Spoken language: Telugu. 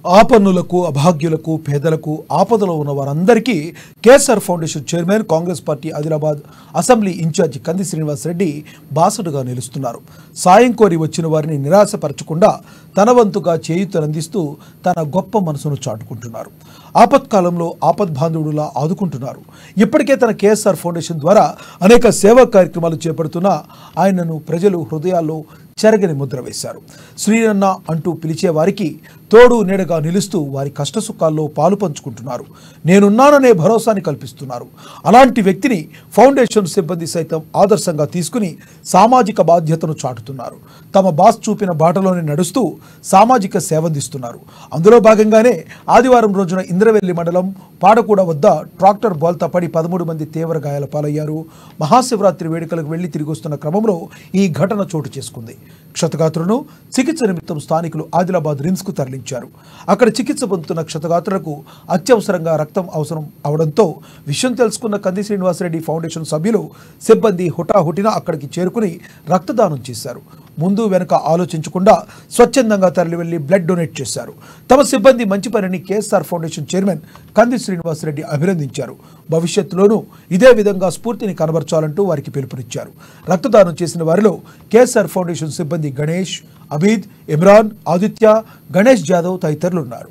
ఆపన్నులకు, అభాగ్యులకు, పేదలకు, ఆపదలో ఉన్న వారందరికీ KSR foundation chairman, Congress party Adilabad assembly incharge Kandi Srinivas Reddy బాసటగా నిలుస్తున్నారు. సాయం కోరి వచ్చిన వారిని నిరాశపరచకుండా తన వంతుగా చేయూతనందిస్తూ తన గొప్ప మనసును చాటుకుంటున్నారు. ఆపత్కాలంలో ఆపద్బాంధవుడులా ఆదుకుంటున్నారు. ఇప్పటికే తన కేఎస్ఆర్ ఫౌండేషన్ ద్వారా అనేక సేవా కార్యక్రమాలు చేపడుతున్న ఆయనను ప్రజలు హృదయాల్లో చెరగని ముద్ర వేశారు. శ్రీనన్న అంటూ పిలిచే వారికి తోడు నీడగా నిలుస్తూ వారి కష్టసుఖాల్లో పాలు పంచుకుంటున్నారు. నేనున్నాననే భరోసాని కల్పిస్తున్నారు. అలాంటి వ్యక్తిని ఫౌండేషన్ సిబ్బంది సైతం ఆదర్శంగా తీసుకుని సామాజిక బాధ్యతను చాటుతున్నారు. తమ బాస్ చూపిన బాటలోనే నడుస్తూ సామాజిక సేవందిస్తున్నారు. అందులో భాగంగానే ఆదివారం రోజున ఇంద్రవెల్లి మండలం పాడకూడ వద్ద ట్రాక్టర్ బోల్తా పడి 13 మంది తీవ్ర గాయాల పాలయ్యారు. మహాశివరాత్రి వేడుకలకు వెళ్లి తిరిగి వస్తున్న క్రమంలో ఈ ఘటన చోటు చేసుకుంది. క్షతగాత్రులను చికిత్స నిమిత్తం స్థానికులు ఆదిలాబాద్ రిమ్స్కు తరలించారు. అక్కడ చికిత్స పొందుతున్న క్షతగాత్రులకు అత్యవసరంగా రక్తం అవసరం అవడంతో విషయం తెలుసుకున్న కంది శ్రీనివాసరెడ్డి ఫౌండేషన్ సభ్యులు, సిబ్బంది హుటాహుటిన అక్కడికి చేరుకుని రక్తదానం చేశారు. ముందు వెనుక ఆలోచించకుండా స్వచ్ఛందంగా తరలి వెళ్లి బ్లడ్ డొనేట్ చేశారు. తమ సిబ్బంది మంచి పనిని కేఎస్ఆర్ ఫౌండేషన్ చైర్మన్ కంది శ్రీనివాసరెడ్డి అభినందించారు. భవిష్యత్తులోనూ ఇదే విధంగా స్ఫూర్తిని కనబర్చాలంటూ వారికి పిలుపునిచ్చారు. రక్తదానం చేసిన వారిలో కేఎస్ఆర్ ఫౌండేషన్ సిబ్బంది గణేష్, అబీద్, ఇమ్రాన్, ఆదిత్య, గణేష్ జాదవ్ తదితరులున్నారు.